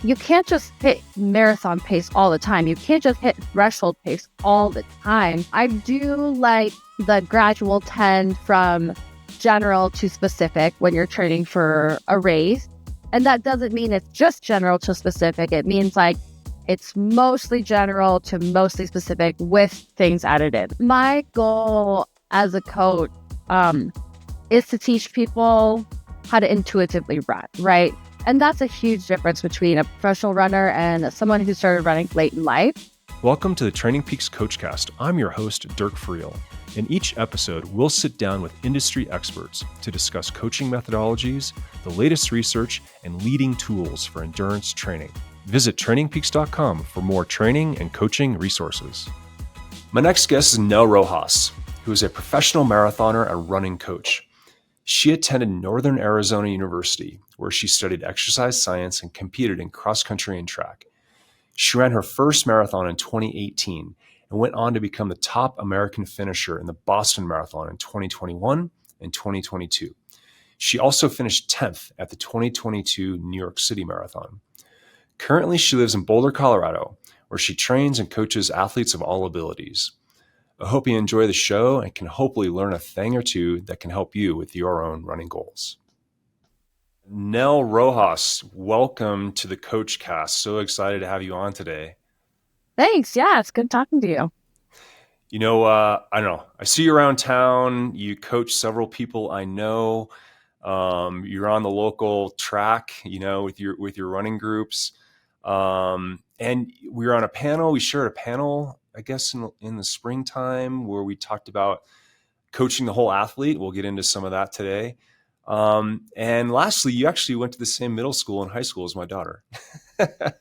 you can't just hit marathon pace all the time. You can't just hit threshold pace all the time. I do like the gradual tend from general to specific when you're training for a race. And that doesn't mean it's just general to specific. It means like it's mostly general to mostly specific with things added in. My goal as a coach is to teach people how to intuitively run, right? And that's a huge difference between a professional runner and someone who started running late in life. Welcome to the TrainingPeaks CoachCast. I'm your host, Dirk Friel. In each episode, we'll sit down with industry experts to discuss coaching methodologies, the latest research, and leading tools for endurance training. Visit TrainingPeaks.com for more training and coaching resources. My next guest is Nell Rojas, who is a professional marathoner and running coach. She attended Northern Arizona University, where she studied exercise science and competed in cross-country and track. She ran her first marathon in 2018 and went on to become the top American finisher in the Boston Marathon in 2021 and 2022. She also finished 10th at the 2022 New York City Marathon. Currently, she lives in Boulder, Colorado, where she trains and coaches athletes of all abilities. I hope you enjoy the show and can hopefully learn a thing or two that can help you with your own running goals. Nell Rojas, welcome to the CoachCast. So excited to have you on today. Thanks. Yeah, it's good talking to you. You know, I don't know. I see you around town. You coach several people I know. You're on the local track, you know, with your running groups. And we were on a panel. We shared a panel, I guess, in the springtime where we talked about coaching the whole athlete. We'll get into some of that today. And lastly, you actually went to the same middle school and high school as my daughter.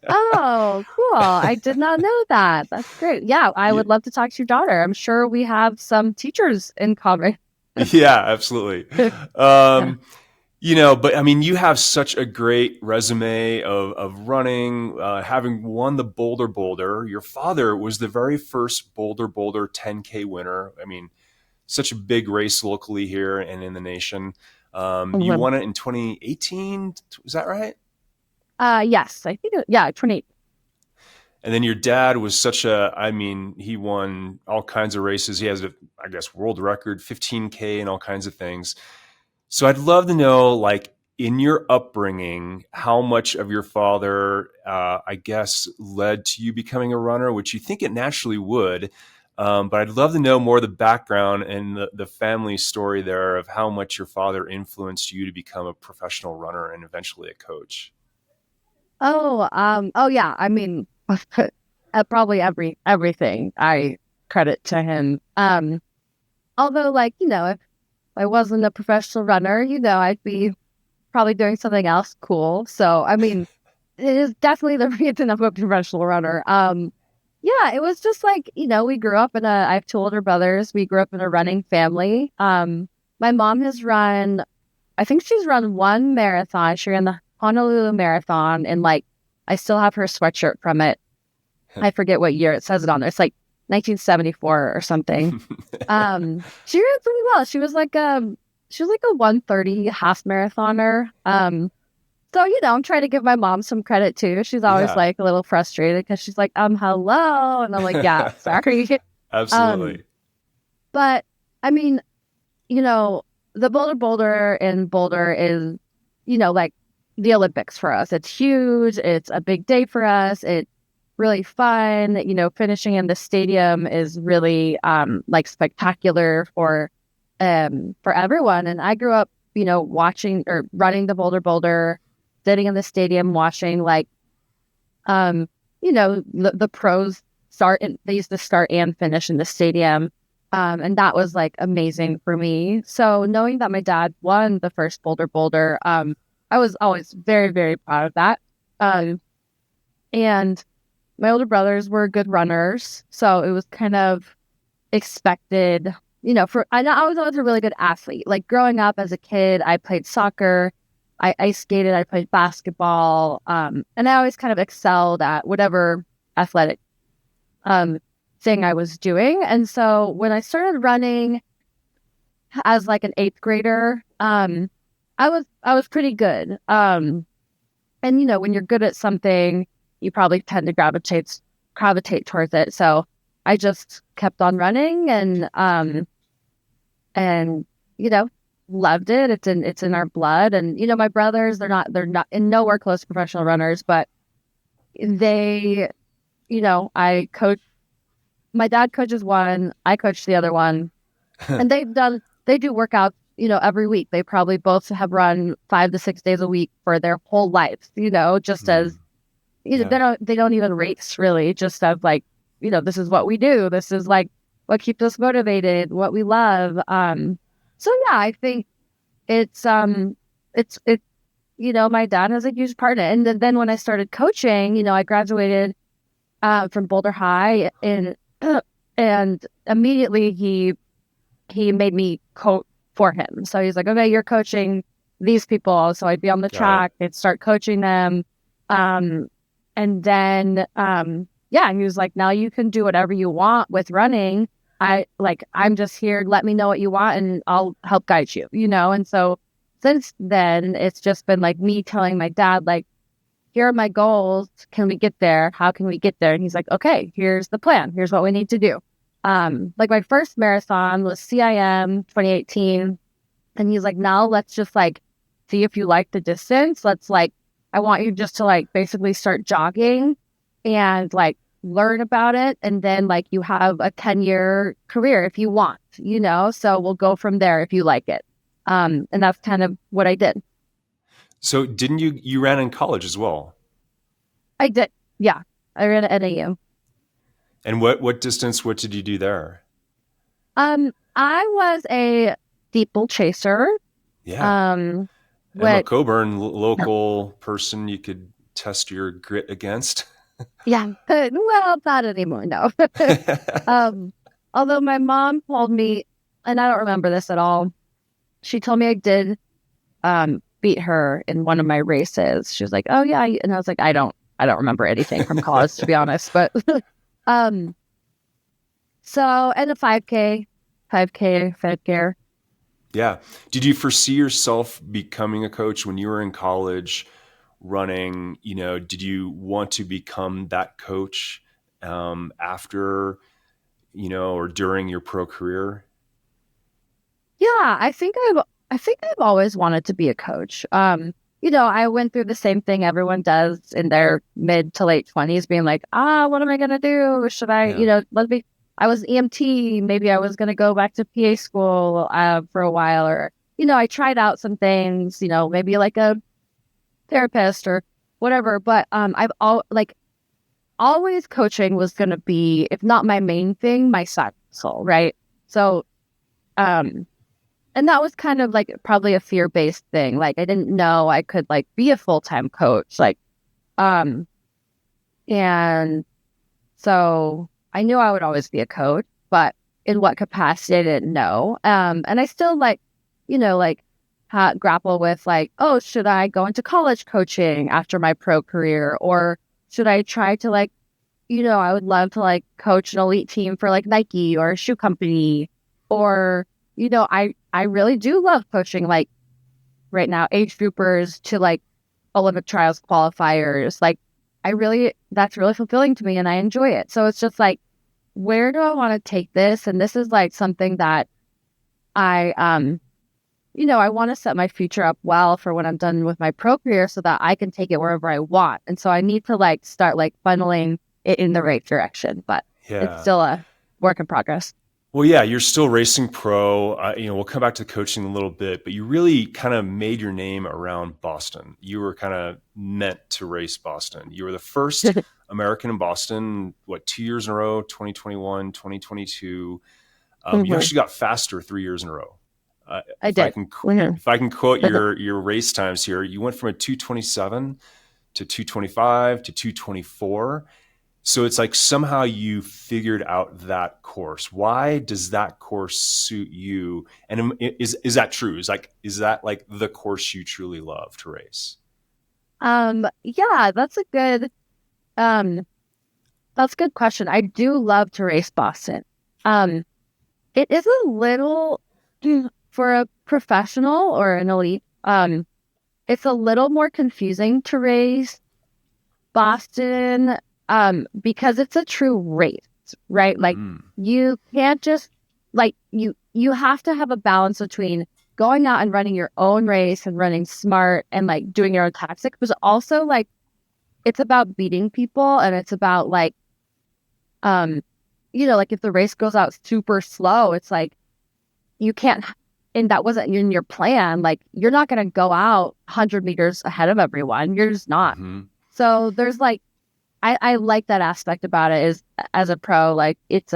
Oh, cool. I did not know that. That's great. Yeah, I would love to talk to your daughter. I'm sure we have some teachers in common. Yeah, absolutely. You know, but I mean, you have such a great resume of running, having won the Boulder. Your father was the very first Boulder 10K winner. I mean, such a big race locally here and in the nation. You won it in 2018. Was that right? Yes, I think, yeah, 28. And then your dad was he won all kinds of races. He has I guess, world record, 15K and all kinds of things. So I'd love to know, like, in your upbringing, how much of your father, I guess, led to you becoming a runner, which you think it naturally would. But I'd love to know more of the background and the family story there of how much your father influenced you to become a professional runner and eventually a coach. Oh yeah. I mean, probably everything I credit to him. Although, like, you know, if I wasn't a professional runner, you know, I'd be probably doing something else cool. So, I mean, it is definitely the reason I'm a professional runner. Yeah, it was just like, you know, we grew up I have two older brothers. We grew up in a running family. My mom has run, I think she's run one marathon. She ran the Honolulu Marathon, and like, I still have her sweatshirt from it. I forget what year it says it on there. It's like 1974 or something. She ran pretty well. She was like a 1:30 half marathoner. So, you know, I'm trying to give my mom some credit too. She's always like a little frustrated because she's like, hello. And I'm like, yeah, sorry. Absolutely. But I mean, you know, the Boulder in Boulder is, you know, like the Olympics for us. It's huge. It's a big day for us. It's really fun. You know, finishing in the stadium is really like spectacular for everyone. And I grew up, you know, watching or running the Boulder, sitting in the stadium watching, like, you know, the pros start, and they used to start and finish in the stadium. And that was like amazing for me. So knowing that my dad won the first Boulder, I was always very, very proud of that. And my older brothers were good runners, so it was kind of expected, you know, I was always a really good athlete. Like, growing up as a kid, I played soccer, I ice skated, I played basketball, and I always kind of excelled at whatever athletic thing I was doing. And so when I started running as like an 8th grader, I was pretty good. And, when you're good at something, you probably tend to gravitate towards it. So I just kept on running and, you know, loved it. It's in our blood. And, my brothers, they're not in nowhere close to professional runners, but they, I coach, my dad coaches one, I coach the other one, and they do workouts, every week. They probably both have run 5 to 6 days a week for their whole lives, just as, Mm, yeah. they don't even race really, just as like, this is what we do. This is like what keeps us motivated, what we love. So yeah, I think it's, it, my dad has a huge part in it. And then when I started coaching, I graduated, from Boulder High and immediately he made me coach for him. So he's like, okay, you're coaching these people. So I'd be on the Got it. track, I'd start coaching them. Um, and then, yeah, he was like, now you can do whatever you want with running. I'm just here. Let me know what you want and I'll help guide you. And so since then, it's just been like me telling my dad, like, here are my goals. Can we get there? How can we get there? And he's like, okay, here's the plan. Here's what we need to do. Like my first marathon was CIM 2018. And he's like, now let's just like see if you like the distance. I want you just to like basically start jogging and like learn about it. And then like you have a 10-year career if you want. So we'll go from there if you like it. And that's kind of what I did. So didn't you ran in college as well? I did. Yeah. I ran at NAU. And what distance, what did you do there? I was a steeple chaser. Yeah. Um, Emma what? Coburn, local person you could test your grit against. Yeah. Well, not anymore. No. Um, although my mom told me, and I don't remember this at all. She told me I did beat her in one of my races. She was like, "Oh yeah," and I was like, "I don't remember anything from college to be honest." But um, so and a 5K, 5K. Yeah. Did you foresee yourself becoming a coach when you were in college running? Did you want to become that coach after, or during your pro career? Yeah, I think I've always wanted to be a coach. I went through the same thing everyone does in their mid to late 20s, being like, what am I gonna do? Should I, Yeah. I was EMT, maybe I was gonna go back to PA school for a while, or, I tried out some things, maybe like a therapist or whatever. But always coaching was gonna be, if not my main thing, my side hustle, right? So um and that was kind of like probably a fear-based thing. Like I didn't know I could like be a full-time coach. Um, and so I knew I would always be a coach, but in what capacity I didn't know. And I still like grapple with like, oh, should I go into college coaching after my pro career? Or should I try to like, I would love to like coach an elite team for like Nike or a shoe company. Or, I really do love coaching like right now, age groupers to like Olympic trials qualifiers. Like that's really fulfilling to me and I enjoy it. So it's just like, where do I want to take this? And this is like something that I, I want to set my future up well for when I'm done with my pro career so that I can take it wherever I want. And so I need to like start like funneling it in the right direction, but it's Yeah. still a work in progress. Well, yeah, you're still racing pro. We'll come back to coaching in a little bit, but you really kind of made your name around Boston. You were kind of meant to race Boston. You were the first American in Boston, 2 years in a row, 2021, 2022. You Mhm. actually got faster 3 years in a row. I did. Mhm. If I can quote your race times here, you went from a 227 to 225 to 224. So it's like somehow you figured out that course. Why does that course suit you? And is that true? Is that like the course you truly love to race? Yeah, um, that's a good question. I do love to race Boston. Um, it is a little for a professional or an elite. it's a little more confusing to race Boston, because it's a true race, right? Like Mm. you can't just like you have to have a balance between going out and running your own race and running smart and like doing your own tactics, but also like it's about beating people and it's about like um like if the race goes out super slow, it's like you can't, and that wasn't in your plan. Like you're not going to go out 100 meters ahead of everyone. You're just not. Hmm. So there's like I like that aspect about it is as a pro, like it's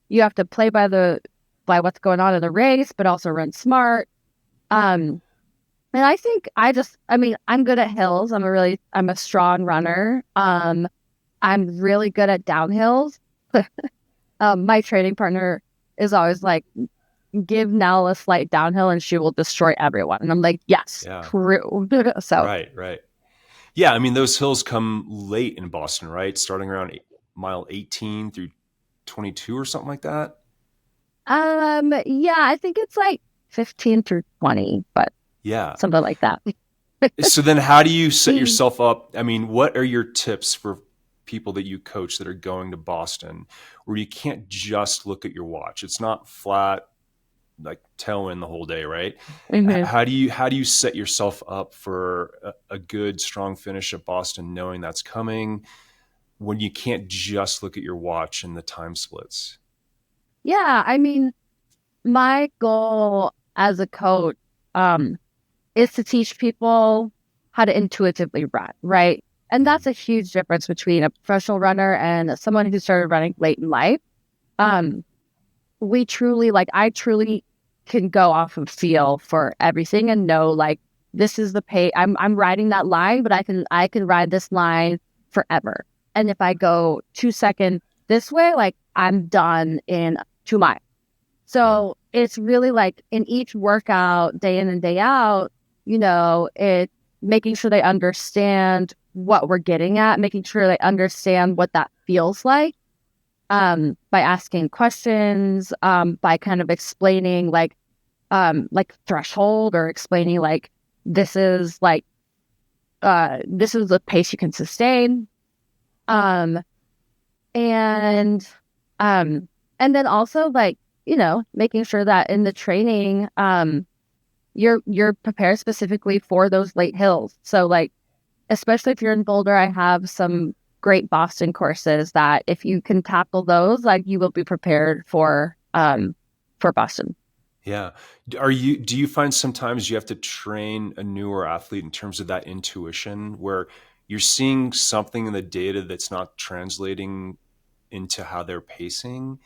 you have to play by what's going on in the race, but also run smart. Um and I think I mean, I'm good at hills. I'm a strong runner. I'm really good at downhills. My training partner is always like, give Nell a slight downhill and she will destroy everyone. And I'm like, yes, Yeah. true. So Right. Right. Yeah. I mean, those hills come late in Boston, right? Starting around mile 18 through 22 or something like that. yeah, I think it's like 15 through 20, but Yeah. something like that. So then how do you set yourself up? I mean, what are your tips for people that you coach that are going to Boston where you can't just look at your watch? It's not flat like tailwind the whole day, right? Mhm. How do you set yourself up for a good strong finish at Boston, knowing that's coming when you can't just look at your watch and the time splits? Yeah, I mean, my goal as a coach um is to teach people how to intuitively run, right? And Mhm. that's a huge difference between a professional runner and someone who started running late in life. Um, I truly can go off of feel for everything and know like this is the pace. I'm riding that line, but I can ride this line forever. And if I go 2 seconds this way, like I'm done in 2 miles. Yeah. So it's really like in each workout, day in and day out, it making sure they understand what we're getting at, making sure they understand what that feels by asking questions, by kind of explaining like threshold or explaining like this is like this is the pace you can sustain. Um and um and then also like, making sure that in the training, you're prepared specifically for those late hills. So like especially if you're in Boulder, I have some great Boston courses that if you can tackle those, like you will be prepared for Boston. Yeah. Do you find sometimes you have to train a newer athlete in terms of that intuition where you're seeing something in the data that's not translating into how they're pacing?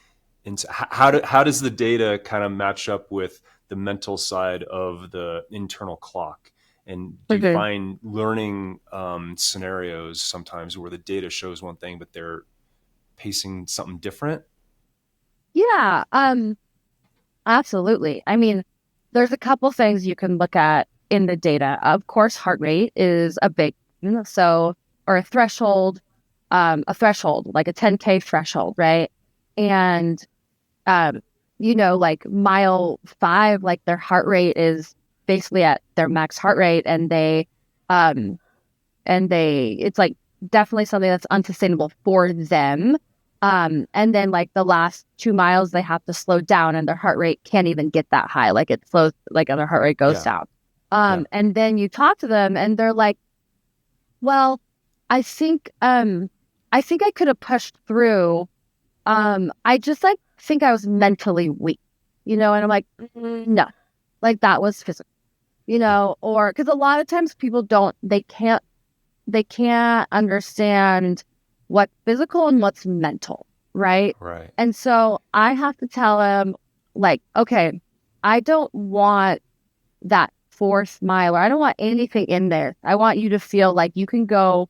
And how does the data kind of match up with the mental side of the internal clock? And do you Okay. find learning scenarios sometimes where the data shows one thing, but they're pacing something different? Yeah, absolutely. I mean, there's a couple things you can look at in the data. Of course, heart rate is a big, so or a threshold, like a 10K threshold, right? And um, like mile 5, like their heart rate is basically at their max heart rate, um, it's like definitely something that's unsustainable for them. And then like the last 2 miles, they have to slow down, and their heart rate can't even get that high. Like it slows, like their heart rate goes Yeah. down. Yeah. And then you talk to them, and they're like, "Well, I think, um, I think I could have pushed through. I just like think I was mentally weak, And I'm like, no, like that was physical, or because a lot of times people they can't understand what's physical and what's mental, right? Right. And so I have to tell them, like, okay, I don't want that fourth mile, or I don't want anything in there. I want you to feel like you can go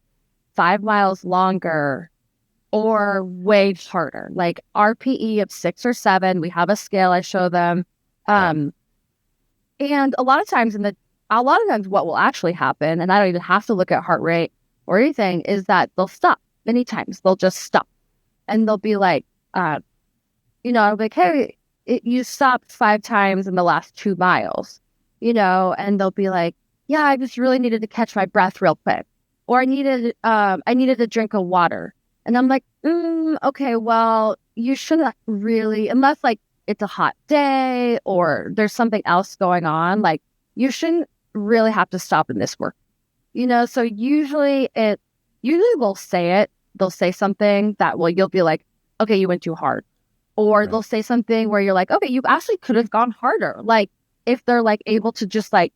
5 miles longer or way harder, like RPE of 6 or 7. We have a scale I show them. Right. Um, and a lot of times what will actually happen, and I don't even have to look at heart rate or anything, is that they'll stop. Many times they'll just stop and they'll be like, I'll be like, hey, you stopped 5 times in the last 2 miles, and they'll be like, yeah, I just really needed to catch my breath real quick. Or I needed a drink of water. And I'm like, okay, well, you shouldn't really, unless like it's a hot day or there's something else going on, like you shouldn't really have to stop in this work. So usually they'll say something that, well, you'll be like, okay, you went too hard. Or Right. they'll say something where you're like, okay, you actually could have gone harder. Like if they're like able to just like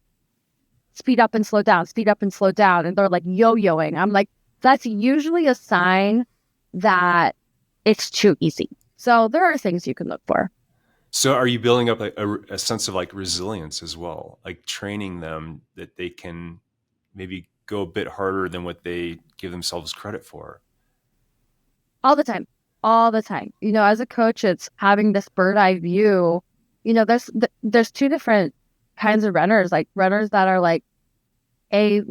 speed up and slow down, speed up and slow down, and they're like yo-yoing. I'm like, that's usually a sign that it's too easy. So there are things you can look for. So are you building up a sense of like resilience as well, like training them that they can maybe go a bit harder than what they give themselves credit for? All the time. All the time. As a coach, it's having this bird eye view. There's two different kinds of runners, like runners that are like a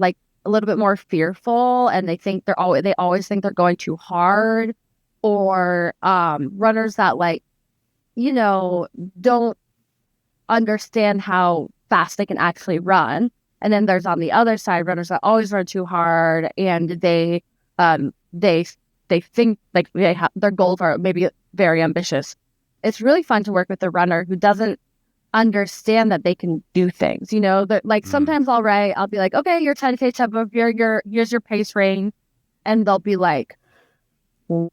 little bit more fearful and they always think they're going too hard, or runners that like, don't understand how fast they can actually run. And then there's on the other side runners that always run too hard, and they think like their goals are maybe very ambitious. It's really fun to work with a runner who doesn't understand that they can do things. That like sometimes I'll be like, okay, your 10K tempo, here's your pace range, and they'll be like, what?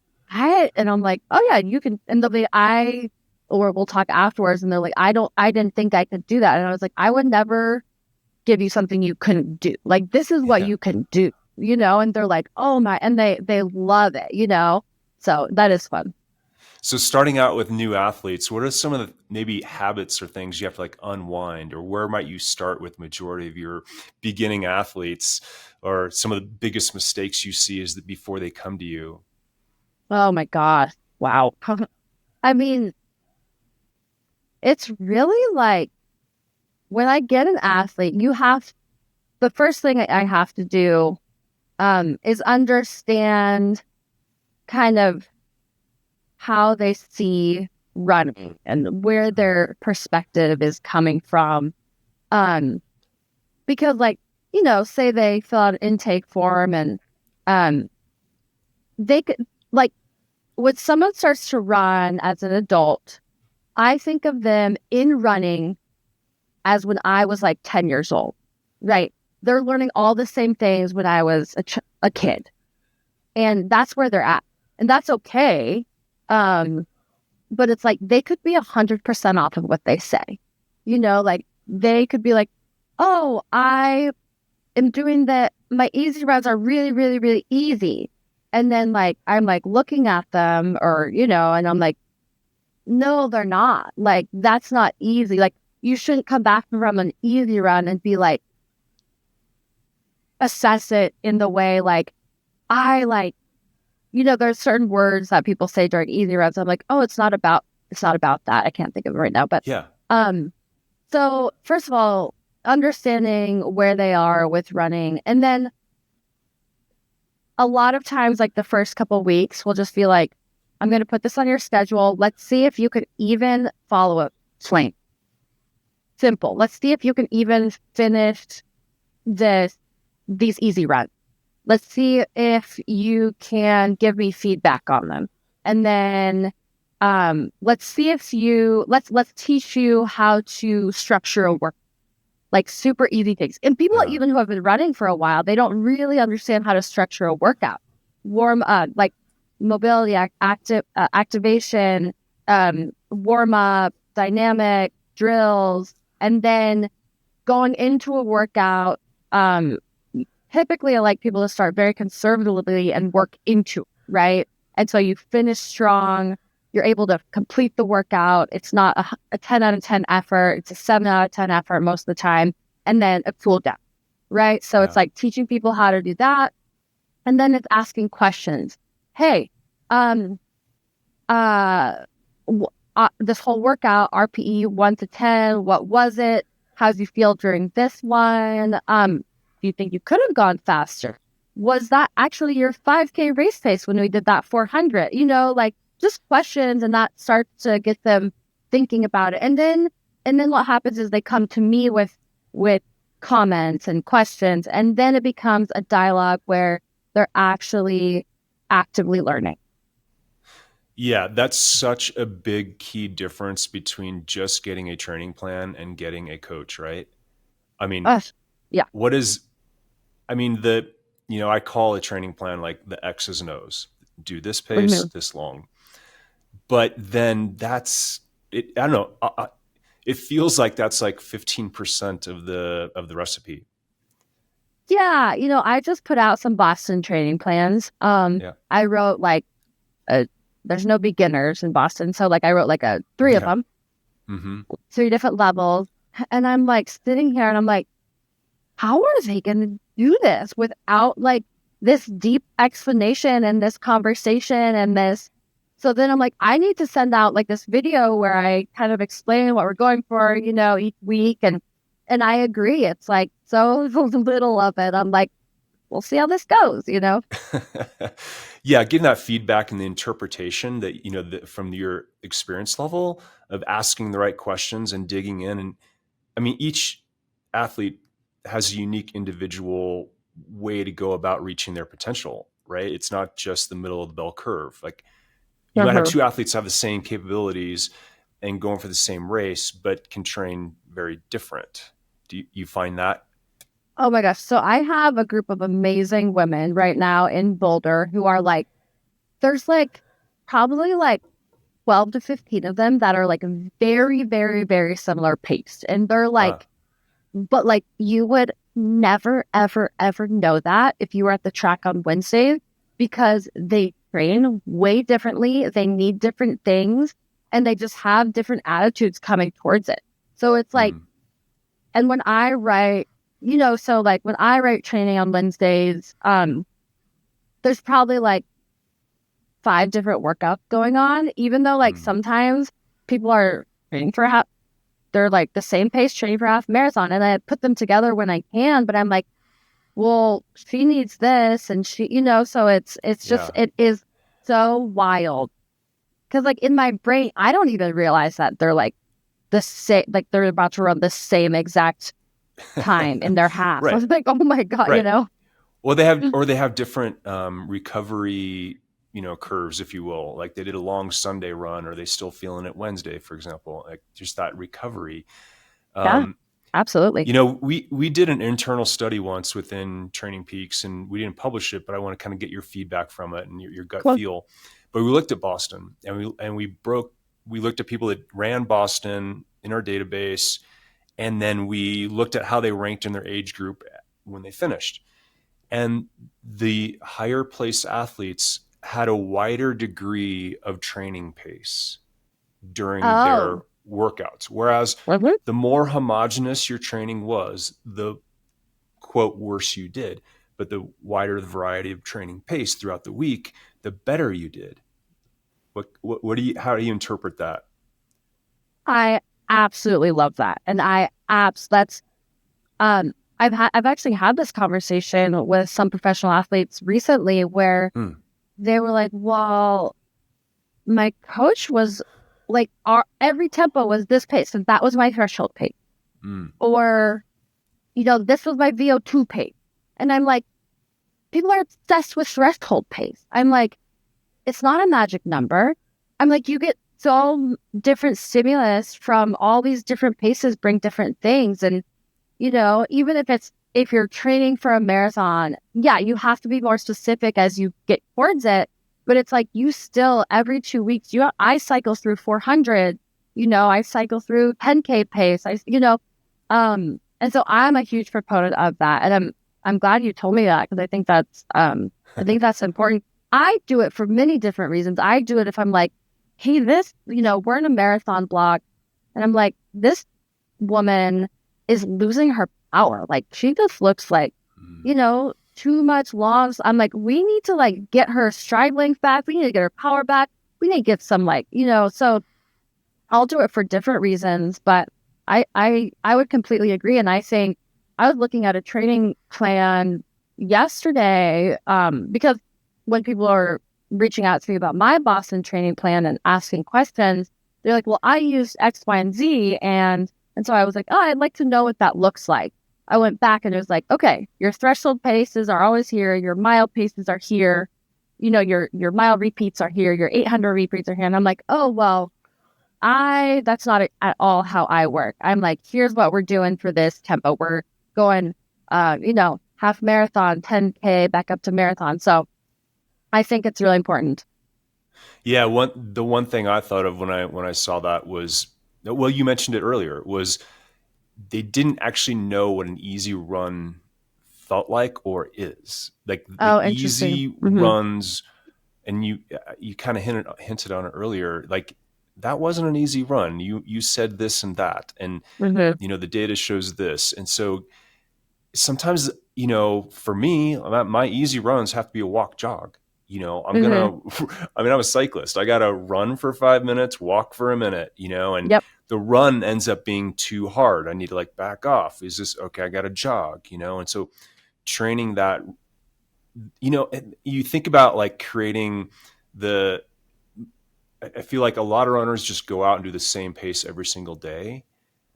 And I'm like, oh yeah, you can. And they'll be or we'll talk afterwards, and they're like, I didn't think I could do that. And I was like, I would never give you something you couldn't do. Like this is what Yeah. you can do. And they're like, oh my, and they love it. So that is fun. So starting out with new athletes, what are some of the maybe habits or things you have to like unwind, or where might you start with majority of your beginning athletes, or some of the biggest mistakes you see is that before they come to you? Oh my gosh. Wow. I mean, it's really like when I get an athlete, the first thing I have to do is understand kind of how they see running and where their perspective is coming from. Because like, say they fill out an intake form and um, they could like when someone starts to run as an adult, I think of them in running as when I was like 10 years old, right? They're learning all the same things when I was a kid. And that's where they're at. And that's okay. But it's like they could be 100% off of what they say. Like they could be like, oh, I am doing that. My easy runs are really, really, really easy. And then like, I'm like looking at them and I'm like, no, they're not. Like, that's not easy. Like, you shouldn't come back from an easy run and be like, assess it in the way like, I like, there's certain words that people say during easy runs. I'm like, oh, it's not about that. I can't think of it right now. But, Yeah. So first of all, understanding where they are with running. And then a lot of times, like the first couple of weeks, we'll just be like, I'm going to put this on your schedule. Let's see if you can even follow a swing. Simple. Let's see if you can even finish these easy runs. Let's see if you can give me feedback on them. And then let's see if let's teach you how to structure a work, like super easy things. And people even who have been running for a while, they don't really understand how to structure a workout. Warm up, like mobility, activation, warm up, dynamic drills, and then going into a workout. Typically, I like people to start very conservatively and work into, right? And so you finish strong. You're able to complete the workout. It's not a 10 out of 10 effort. It's a 7 out of 10 effort most of the time. And then a cool down, right? So it's like teaching people how to do that. And then it's asking questions. Hey, this whole workout, RPE 1 to 10, what was it? How do you feel during this one? Do you think you could have gone faster? Was that actually your 5K race pace when we did that 400? Like just questions, and that starts to get them thinking about it. And then what happens is they come to me with comments and questions. And then it becomes a dialogue where they're actually actively learning. Yeah, that's such a big key difference between just getting a training plan and getting a coach, right? I mean, Ugh, yeah. what is, I mean, I call a training plan like the X's and O's. Do this pace, Mhm. this long. But then that's it. I don't know. It feels like that's like 15% of the recipe. Yeah. I just put out some Boston training plans. Yeah. I wrote like a, there's no beginners in Boston. So like I wrote like three of Yeah. them, Mm-hmm. three different levels. And I'm like sitting here and I'm like, how are they going to do this without like this deep explanation and this conversation and this? So then I'm like, I need to send out like this video where I kind of explain what we're going for, each week. And I agree. It's like so little of it. I'm like, we'll see how this goes. Yeah, getting that feedback and the interpretation that from your experience level of asking the right questions and digging in. And I mean, each athlete has a unique individual way to go about reaching their potential, right? It's not just the middle of the bell curve. Like you might have Uh-huh. two athletes have the same capabilities and going for the same race, but can train very different. Do you find that? Oh my gosh. So I have a group of amazing women right now in Boulder who are like, there's like probably like 12 to 15 of them that are like very, very, very similar paced. And they're Ah, like, but like you would never, ever, ever know that if you were at the track on Wednesday because they train way differently. They need different things and they just have different attitudes coming towards it. So it's like, mm, and when I write, so like when I write training on Wednesdays, there's probably like 5 different workouts going on, even though like mm, sometimes people are training for half, they're like the same pace training for half marathon, and I put them together when I can. But I'm like, well, she needs this, and so it's just yeah. it is so wild because like in my brain, I don't even realize that they're like the same, like they're about to run the same exact time in their half. I Right. was like, oh my god. Right. Well, they have different recovery, curves, if you will. Like they did a long Sunday run, or they still feeling it Wednesday, for example. Like just that recovery. Yeah, Um, absolutely. we did an internal study once within Training Peaks, and we didn't publish it, but I want to kind of get your feedback from it and your gut Cool. feel. But we looked at Boston, and we looked at people that ran Boston in our database, and then we looked at how they ranked in their age group when they finished. And the higher place athletes had a wider degree of training pace during their Oh, workouts. Whereas mhm. the more homogenous your training was, the quote worse you did. But the wider the variety of training pace throughout the week, the better you did. How do you interpret that? I absolutely love that, and that's I've actually had this conversation with some professional athletes recently where Hmm. they were like, well, my coach was like, every tempo was this pace, and that was my threshold pace. Hmm. Or, this was my VO2 pace. And I'm like, people are obsessed with threshold pace. I'm like, it's not a magic number. I'm like, you get so different stimulus from all these different paces bring different things. And even if you're training for a marathon, yeah, you have to be more specific as you get towards it. But it's like you still every 2 weeks, I cycle through 400, I cycle through 10K pace. And so I'm a huge proponent of that. And I'm glad you told me that because I think that's important. I do it for many different reasons. I do it if I'm like, hey, we're in a marathon block, and I'm like, this woman is losing her power. Like she just looks like, Hmm. too much loss. I'm like, we need to like get her stride length back. We need to get her power back. We need to get some so I'll do it for different reasons, but I would completely agree. And I think I was looking at a training plan yesterday, because when people are reaching out to me about my Boston training plan and asking questions, they're like, well, I used X, Y, and Z. And so I was like, oh, I'd like to know what that looks like. I went back and it was like, okay, your threshold paces are always here. Your mile paces are here. Your mile repeats are here. Your 800 repeats are here. And I'm like, oh, well, that's not at all how I work. I'm like, here's what we're doing for this tempo. We're going, half marathon, 10K back up to marathon. So I think it's really important. Yeah, the one thing I thought of when I saw that was, well, you mentioned it earlier, was they didn't actually know what an easy run felt like or is. Like the Oh, interesting. easy Mm-hmm. runs, and you kind of hinted on it earlier, like that wasn't an easy run. You said this and that, and Mm-hmm. the data shows this. And so sometimes, for me, my easy runs have to be a walk jog. Mm-hmm. I'm a cyclist. I got to run for 5 minutes, walk for a minute, and Yep. the run ends up being too hard. I need to like back off. Is this okay? I got to jog, and so training that, you think about like creating the, I feel like a lot of runners just go out and do the same pace every single day.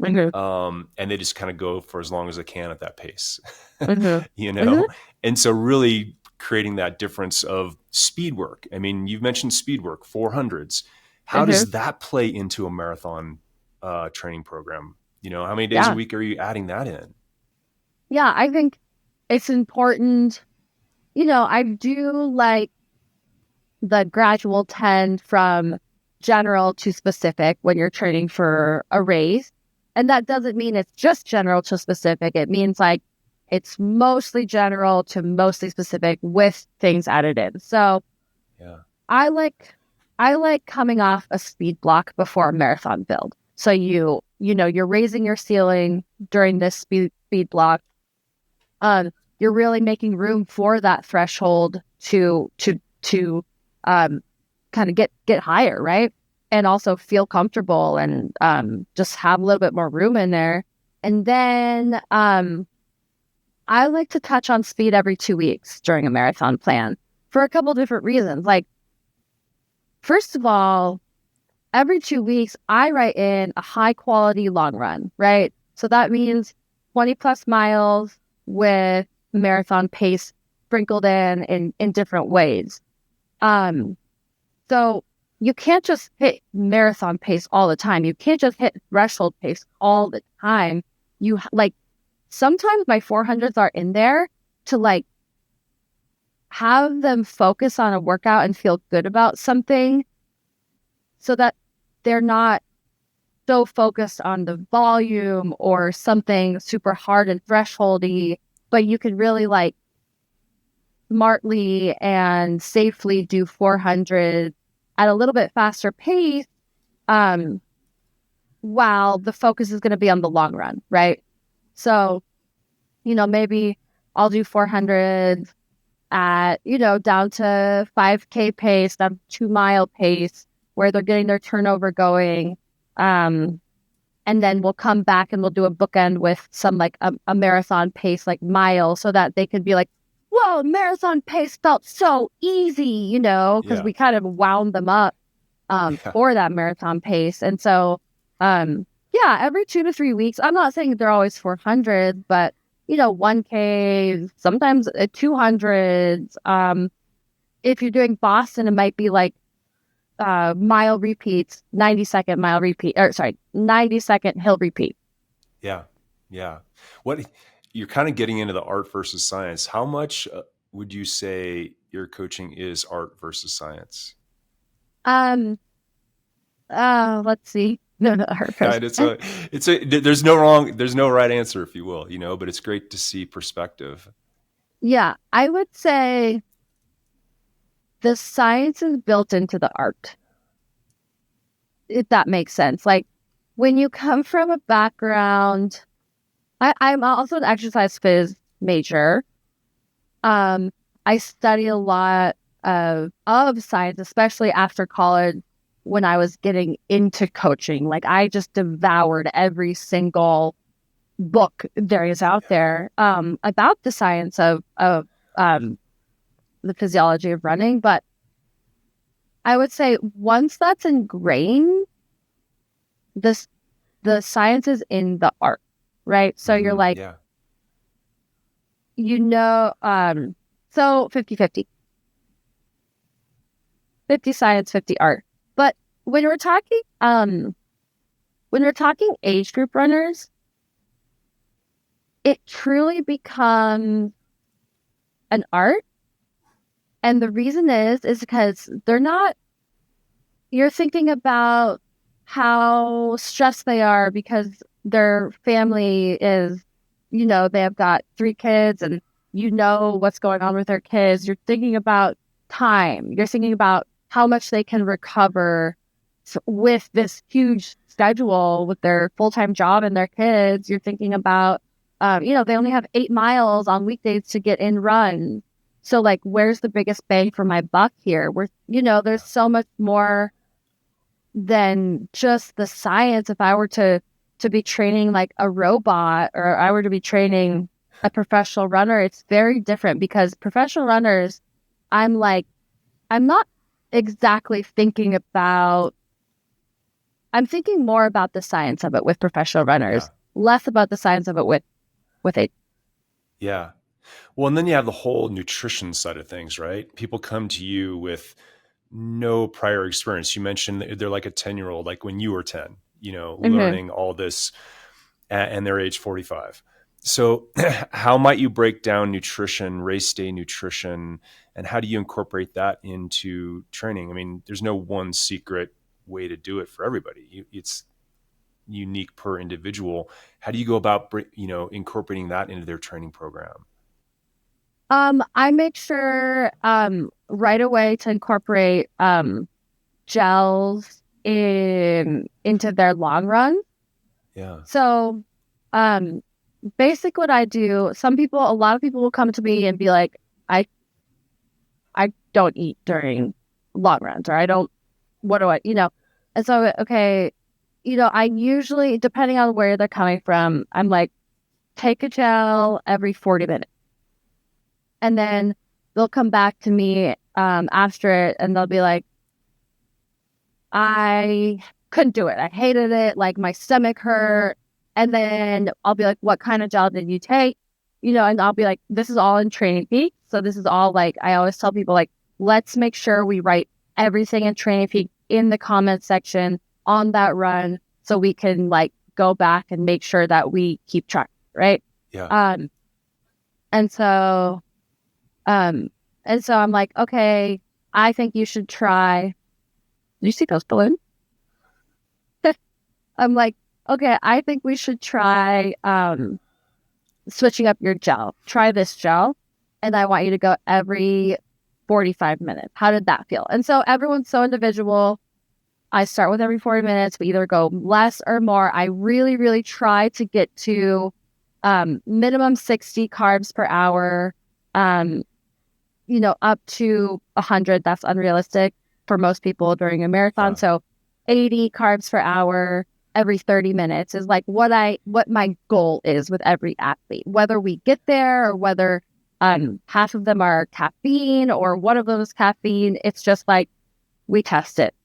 Mm-hmm. And they just kind of go for as long as they can at that pace, Mm-hmm. you Mm-hmm. know? And so really creating that difference of speed work. I mean, you've mentioned speed work, 400s. How Mm-hmm. does that play into a marathon training program? How many days a Yeah. week are you adding that in? Yeah. I think it's important. I do like the gradual tend from general to specific when you're training for a race. And that doesn't mean it's just general to specific. It means like it's mostly general to mostly specific with things added in. So Yeah. I like I like coming off a speed block before a marathon build. So you're raising your ceiling during this speed block. Um, you're really making room for that threshold to um kind of get higher, right? And also feel comfortable and just have a little bit more room in there. And then I like to touch on speed every 2 weeks during a marathon plan for a couple different reasons. Like, first of all, every 2 weeks, I write in a high quality long run, right? So that means 20 plus miles with marathon pace sprinkled in different ways. Um, so you can't just hit marathon pace all the time. You can't just hit threshold pace all the time. Like sometimes my 400s are in there to like have them focus on a workout and feel good about something so that they're not so focused on the volume or something super hard and thresholdy, but you can really like smartly and safely do 400 at a little bit faster pace, um, while the focus is going to be on the long run, right? So, maybe I'll do 400 at, down to 5K pace, down to 2 mile pace, where they're getting their turnover going. And then we'll come back and we'll do a bookend with some like a marathon pace, like mile, so that they can be like, whoa, marathon pace felt so easy, because Yeah. we kind of wound them up Yeah. for that marathon pace. And so, yeah, every 2 to 3 weeks, I'm not saying they're always 400, but, 1K, sometimes 200s. If you're doing Boston, it might be like mile repeats, 90-second mile repeat, or sorry, 90-second hill repeat. Yeah. Yeah. What you're kind of getting into the art versus science. How much would you say your coaching is art versus science? Um, let's see. No, no, her Yeah, first. there's no right answer, if you will, but it's great to see perspective. Yeah, I would say the science is built into the art, if that makes sense. Like when you come from a background, I'm also an exercise phys major. Um, I study a lot of science, especially after college when I was getting into coaching. Like I just devoured every single book there is out Yeah. there about the science of the physiology of running. But I would say once that's ingrained, this the science is in the art, right? So you're Mm-hmm. like, Yeah. so 50-50, 50 science, 50 art. But when we're talking, age group runners, it truly becomes an art. And the reason is because you're thinking about how stressed they are because their family is, they have got 3 kids and what's going on with their kids. You're thinking about time. You're thinking about how much they can recover with this huge schedule with their full-time job and their kids. You're thinking about, they only have 8 miles on weekdays to get in run. So like, where's the biggest bang for my buck here? There's so much more than just the science. If I were to be training like a robot, or I were to be training a professional runner, it's very different, because professional runners, I'm not exactly thinking about, I'm thinking more about the science of it with professional runners, Yeah. less about the science of it with it. Yeah. Well, and then you have the whole nutrition side of things, right? People come to you with no prior experience. You mentioned that they're like a 10-year-old, like when you were 10, Mm-hmm. learning all this, and they're age 45. So how might you break down nutrition, race day nutrition, and how do you incorporate that into training? I mean, there's no one secret way to do it for everybody. It's unique per individual. How do you go about, incorporating that into their training program? I make sure right away to incorporate gels into their long run. Yeah. So um basic what I do, a lot of people will come to me and be like, I don't eat during long runs, or I don't, what do I, and so, okay, I usually, depending on where they're coming from, I'm like, take a gel every 40 minutes. And then they'll come back to me after it, and they'll be like, I couldn't do it. I hated it. Like, my stomach hurt. And then I'll be like, what kind of gel did you take? And I'll be like, this is all in TrainingPeaks. So this is all, like, I always tell people, like, let's make sure we write everything in TrainingPeaks in the comment section on that run, so we can like go back and make sure that we keep track, right? Yeah. Um, and so, I'm like, okay, I think you should try. Do you see those balloons? I'm like, okay, I think we should try switching up your gel. Try this gel, and I want you to go every 45 minutes. How did that feel? And so everyone's so individual. I start with every 40 minutes. We either go less or more. I really, really try to get to minimum 60 carbs per hour, up to 100. That's unrealistic for most people during a marathon. Yeah. So 80 carbs per hour every 30 minutes is like what my goal is with every athlete, whether we get there or whether half of them are caffeine or one of them is caffeine. It's just like we test it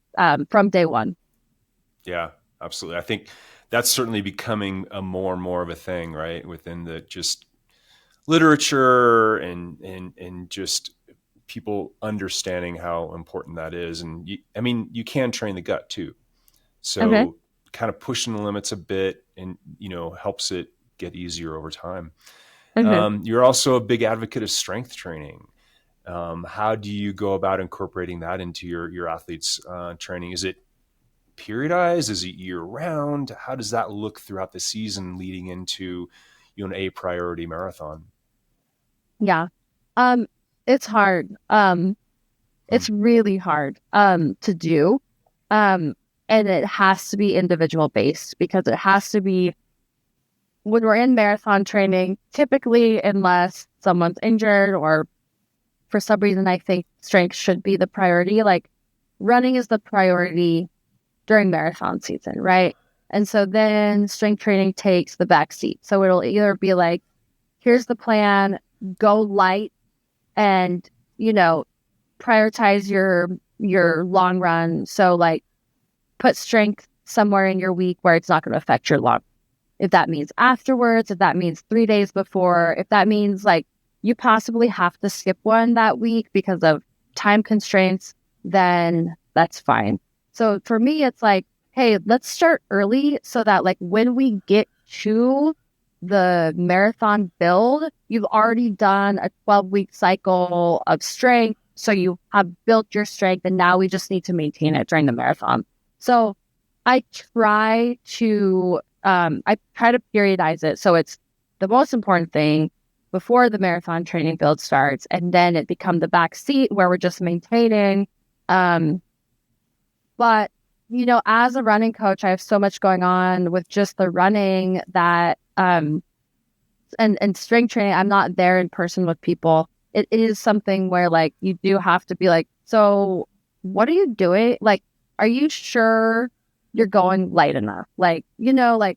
from day one. Yeah, absolutely. I think that's certainly becoming a more and more of a thing, right? Within the just literature and just people understanding how important that is. And I mean, you can train the gut too. Okay. So kind of pushing the limits a bit and, helps it get easier over time. Okay. You're also a big advocate of strength training. How do you go about incorporating that into your athletes' training? Is it periodized? Is it year round? How does that look throughout the season leading into an A priority marathon? Yeah. It's hard. Hmm. It's really hard to do. Um, and it has to be individual based, because it has to be, when we're in marathon training, typically, unless someone's injured or for some reason, I think strength should be the priority. Like, running is the priority during marathon season, right? And so then strength training takes the back seat. So it'll either be like, here's the plan, go light and, prioritize your long run. So like, put strength somewhere in your week where it's not going to affect your long. If that means afterwards, if that means 3 days before, if that means like you possibly have to skip one that week because of time constraints, then that's fine. So for me, it's like, hey, let's start early so that like when we get to the marathon build, you've already done a 12-week cycle of strength. So you have built your strength and now we just need to maintain it during the marathon. So I try to periodize it. So it's the most important thing before the marathon training build starts. And then it becomes the back seat where we're just maintaining. But, as a running coach, I have so much going on with just the running that, and strength training, I'm not there in person with people. It is something where like, you do have to be like, so what are you doing? Like, are you sure you're going light enough? Like, because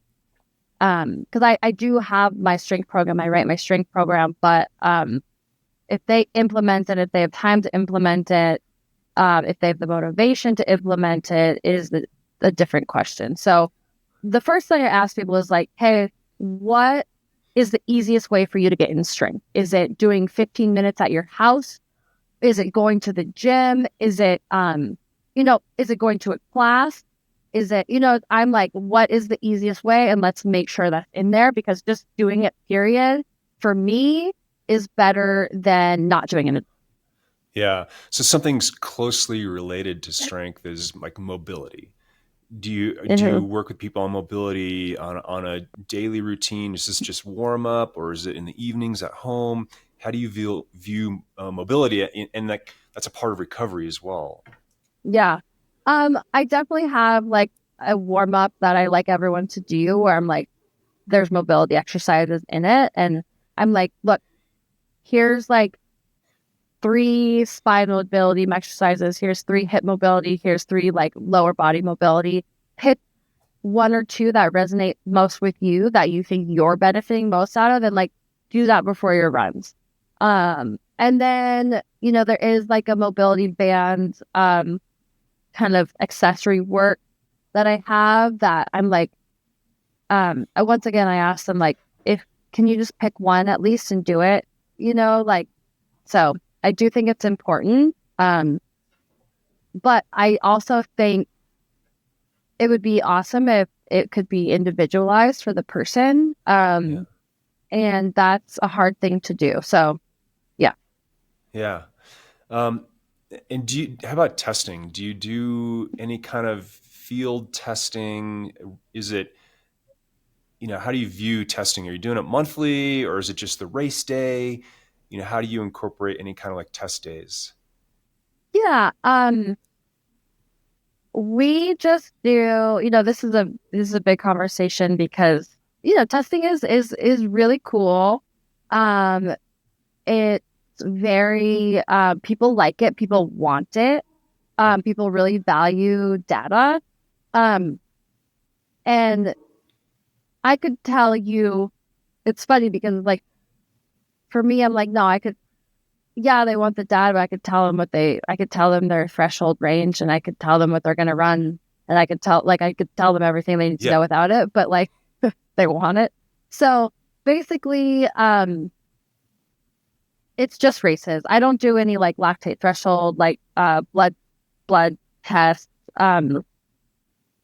I do have my strength program, I write my strength program, but if they implement it, if they have time to implement it, if they have the motivation to implement it, is a different question. So the first thing I ask people is like, hey, what is the easiest way for you to get in strength? Is it doing 15 minutes at your house? Is it going to the gym? Is it, is it going to a class? Is it, I'm like, what is the easiest way? And let's make sure that's in there, because just doing it, period, for me is better than not doing it. Yeah. So something's closely related to strength is like mobility. Do you work with people on mobility on a daily routine? Is this just warm up, or is it in the evenings at home? How do you view mobility? And like, that's a part of recovery as well. Yeah. I definitely have like a warm up that I like everyone to do where I'm like, there's mobility exercises in it. And I'm like, look, here's like 3 spinal mobility exercises. Here's 3 hip mobility. Here's 3 like lower body mobility. Pick 1 or 2 that resonate most with you, that you think you're benefiting most out of, and like do that before your runs. And then, there is like a mobility band, kind of accessory work that I have that I'm like, once again, I asked them like, can you just pick one at least and do it, like, so I do think it's important. But I also think it would be awesome if it could be individualized for the person. And that's a hard thing to do. So, yeah. Yeah. And how about testing? Do you do any kind of field testing? Is it, how do you view testing? Are you doing it monthly, or is it just the race day? How do you incorporate any kind of like test days? Yeah. We just do, this is a big conversation because, testing is really cool. It's very, people like it, people want it. People really value data. And I could tell you, it's funny because like, for me, I'm like, no, they want the data, but I could tell them their threshold range, and I could tell them what they're going to run. And I could tell them everything they need to know without it, but like, they want it. So basically, it's just races. I don't do any like lactate threshold, like, blood tests.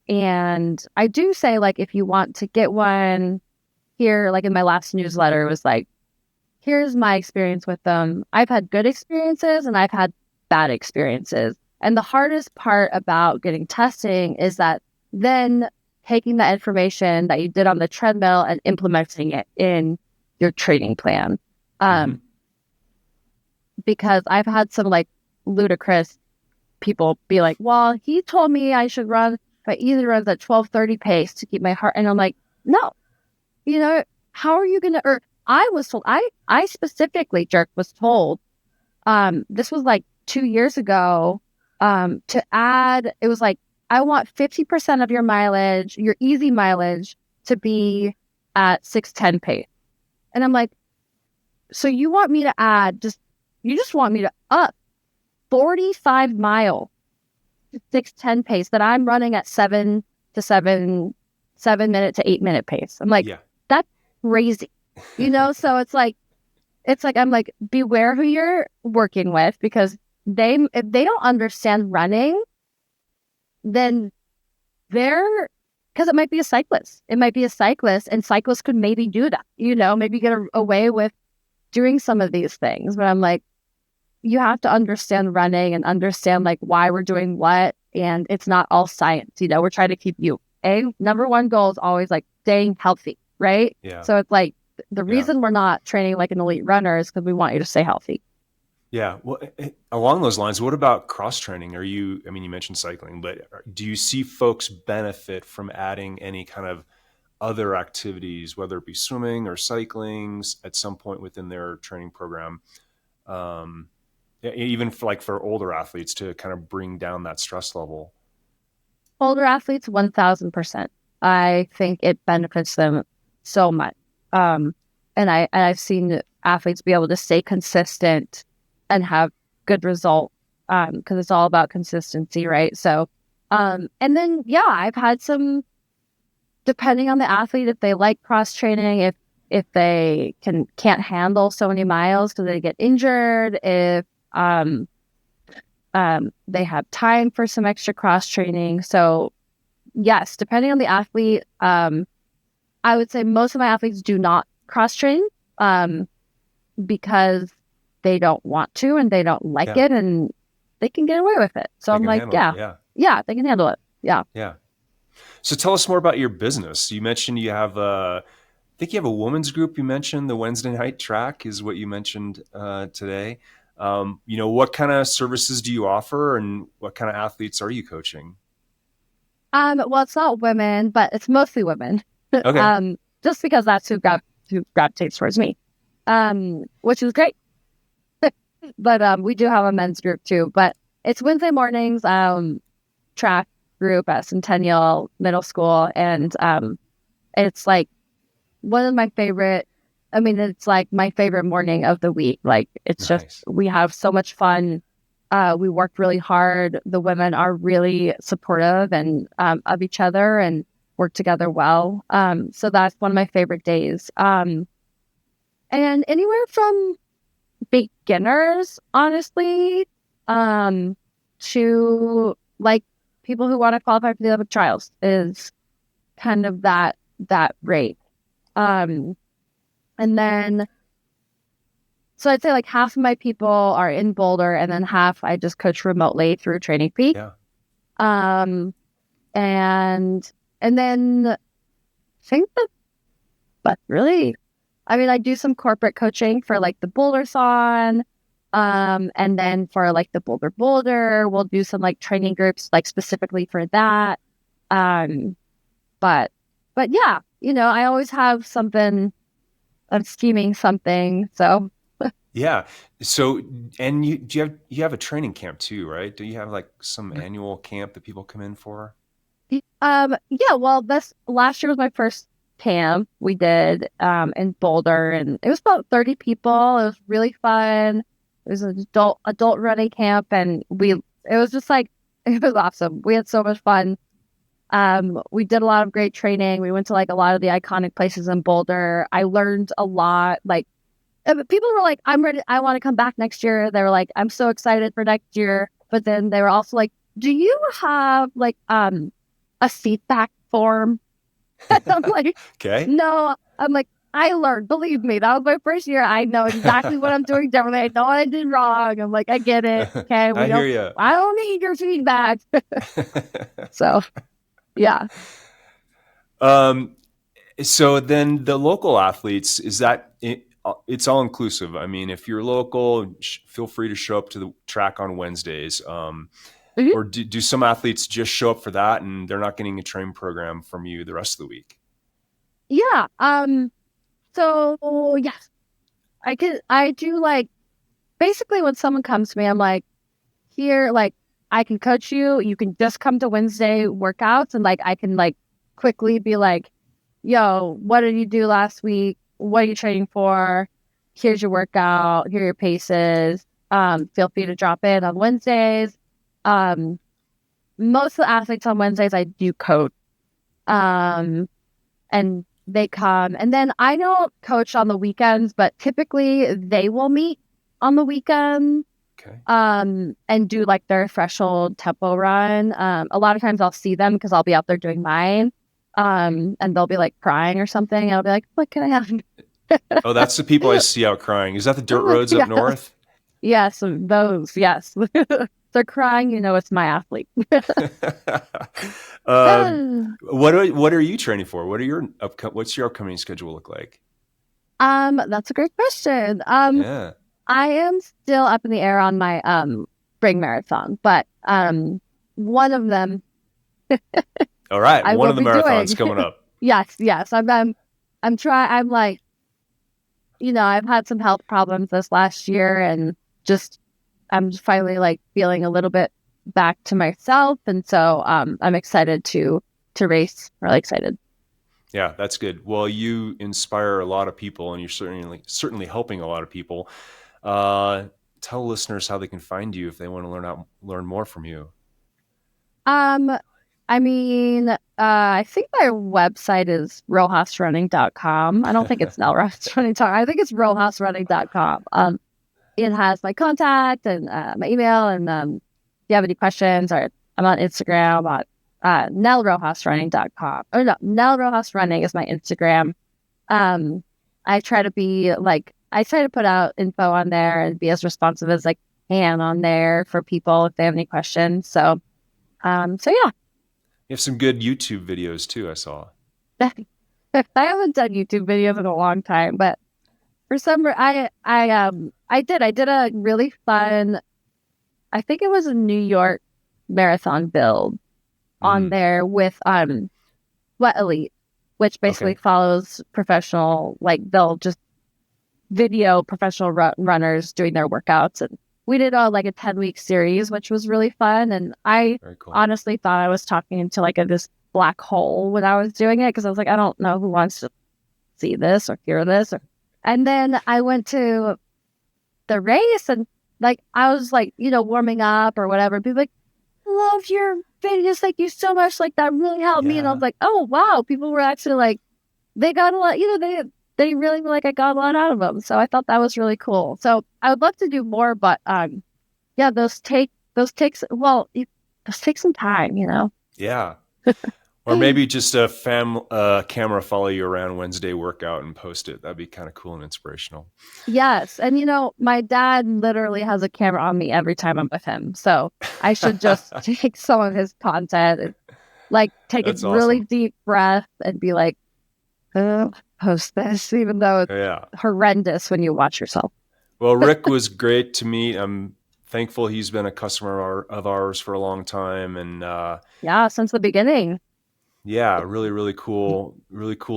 And I do say like, if you want to get one here, like in my last newsletter, it was like, here's my experience with them. I've had good experiences and I've had bad experiences. And the hardest part about getting testing is that then taking that information that you did on the treadmill and implementing it in your training plan. Because I've had some like ludicrous people be like, well, he told me I should run, but either runs at 12:30 pace to keep my heart. And I'm like, no, how are you going to, or I was told, I specifically, Jerk, was told, this was like 2 years ago, to add, it was like, I want 50% of your mileage, your easy mileage, to be at 6:10 pace. And I'm like, so you want me to add, you just want me to up 45 miles to 6:10 pace that I'm running at 7 minute to 8 minute pace. I'm like, that's crazy. So it's like, it's like, I'm like, beware who you're working with, because if they don't understand running, then they're, because it might be a cyclist. It might be a cyclist, and cyclists could maybe do that, maybe get away with doing some of these things. But I'm like, you have to understand running and understand like why we're doing what. And it's not all science, we're trying to keep you, number one goal is always like staying healthy, right? Yeah. So it's like the Yeah. reason we're not training like an elite runner is because we want you to stay healthy. Yeah. Well, along those lines, what about cross training? You mentioned cycling, but do you see folks benefit from adding any kind of other activities, whether it be swimming or cycling at some point within their training program? Even for older athletes to kind of bring down that stress level. Older athletes, 1000%. I think it benefits them so much. And I've seen athletes be able to stay consistent and have good results, because it's all about consistency, right? So, and then, I've had some, depending on the athlete, if they like cross training, if they can't handle so many miles because they get injured, if they have time for some extra cross training. So yes, depending on the athlete, I would say most of my athletes do not cross train, because they don't want to and they don't like it, and they can get away with it. So I'm like, they can handle it. Yeah. Yeah. So tell us more about your business. You mentioned you have I think you have a women's group. You mentioned the Wednesday night track is what you mentioned today. What kind of services do you offer, and what kind of athletes are you coaching? Well, it's not women, but it's mostly women. Okay. Just because that's who gravitates towards me, which is great. But we do have a men's group too. But it's Wednesday mornings, track group at Centennial Middle School, and it's like one of my favorite. I mean, it's like my favorite morning of the week. Like, it's Nice. just, we have so much fun. We worked really hard. The women are really supportive and of each other and work together well. So that's one of my favorite days. And anywhere from beginners, honestly, to like people who want to qualify for the Olympic trials is kind of that rate. And then, so I'd say like half of my people are in Boulder, and then half I just coach remotely through TrainingPeaks. Yeah. And then I think but really, I mean, I do some corporate coaching for like the Boulder Thon. And then for like the Boulder, we'll do some like training groups, like specifically for that. But yeah, I always have something, I'm scheming something. So yeah. So, and you have a training camp too, right? Do you have like some annual camp that people come in for? Yeah, well, this last year was my first camp we did in Boulder, and it was about 30 people. It was really fun. It was an adult running camp, and it was just like, it was awesome. We had so much fun. We did a lot of great training. We went to like a lot of the iconic places in Boulder. I learned a lot. Like, people were like, I'm ready. I want to come back next year. They were like, I'm so excited for next year. But then they were also like, do you have like a feedback form? I'm like, Okay. no. I'm like, I learned. Believe me, that was my first year. I know exactly what I'm doing differently. I know what I did wrong. I'm like, I get it. Okay, I hear you. I don't need your feedback. So, yeah. So then the local athletes, is that it's all inclusive? I mean, if you're local, feel free to show up to the track on Wednesdays. Mhm. Or do some athletes just show up for that and they're not getting a training program from you the rest of the week? Yeah. So yes, I do like, basically when someone comes to me, I'm like, here, like, I can coach you. You can just come to Wednesday workouts, and like, I can like quickly be like, yo, what did you do last week? What are you training for? Here's your workout. Here are your paces. Feel free to drop in on Wednesdays. Most of the athletes on Wednesdays I do coach. And they come. And then I don't coach on the weekends, but typically they will meet on the weekend Okay. and do like their threshold tempo run. A lot of times I'll see them because I'll be out there doing mine. And they'll be like crying or something. And I'll be like, what can I have? Oh, that's the people I see out crying. Is that the dirt roads up Yeah. north? Yes, those, yes. They're crying, it's my athlete. What are you training for? What's your upcoming schedule look like? That's a great question. Yeah. I am still up in the air on my spring marathon, but one of them All right. I One will of the be marathons doing. coming up. Yes. I'm trying. I'm like, I've had some health problems this last year, and just I'm finally like feeling a little bit back to myself, and so I'm excited to race. Really excited. Yeah, that's good. Well, you inspire a lot of people, and you're certainly helping a lot of people. Tell listeners how they can find you if they want to learn more from you. I mean, I think my website is rojasrunning.com. I don't think it's nellrojasrunning.com. I think it's rojasrunning.com. It has my contact and my email, and if you have any questions, or I'm on Instagram at nellrojasrunning.com. Oh no, Nell Rojas Running is my Instagram. I try to put out info on there and be as responsive as I can on there for people if they have any questions. So yeah. You have some good YouTube videos too, I saw. I haven't done YouTube videos in a long time, but for some reason, I did a really fun, I think it was a New York marathon build on there with What Elite, which basically follows professional, like they'll just video professional runners doing their workouts, and we did like a 10-week series, which was really fun. And I honestly thought I was talking into like this black hole when I was doing it, because I was like, I don't know who wants to see this or hear this. And then I went to the race, and like I was like, warming up or whatever. People like, love your videos, thank you so much. Like that really helped me. And I was like, oh wow, people were actually like, they got a lot, they really like I got a lot out of them. So I thought that was really cool. So I would love to do more, but yeah, those take some time, Yeah. Or maybe just a camera follow you around Wednesday workout and post it. That'd be kind of cool and inspirational. Yes. And my dad literally has a camera on me every time I'm with him. So I should just take some of his content and like take a really deep breath and be like, post this, even though it's horrendous when you watch yourself. Well, Rick was great to meet. I'm thankful he's been a customer of ours for a long time. And since the beginning. Yeah, really, really cool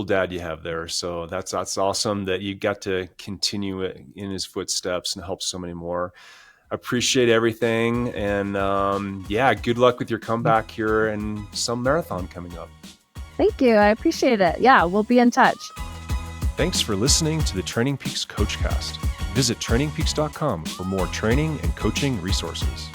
dad you have there. So that's awesome that you got to continue it in his footsteps and help so many more. Appreciate everything. And good luck with your comeback here and some marathon coming up. Thank you. I appreciate it. Yeah, we'll be in touch. Thanks for listening to the TrainingPeaks CoachCast. Visit TrainingPeaks.com for more training and coaching resources.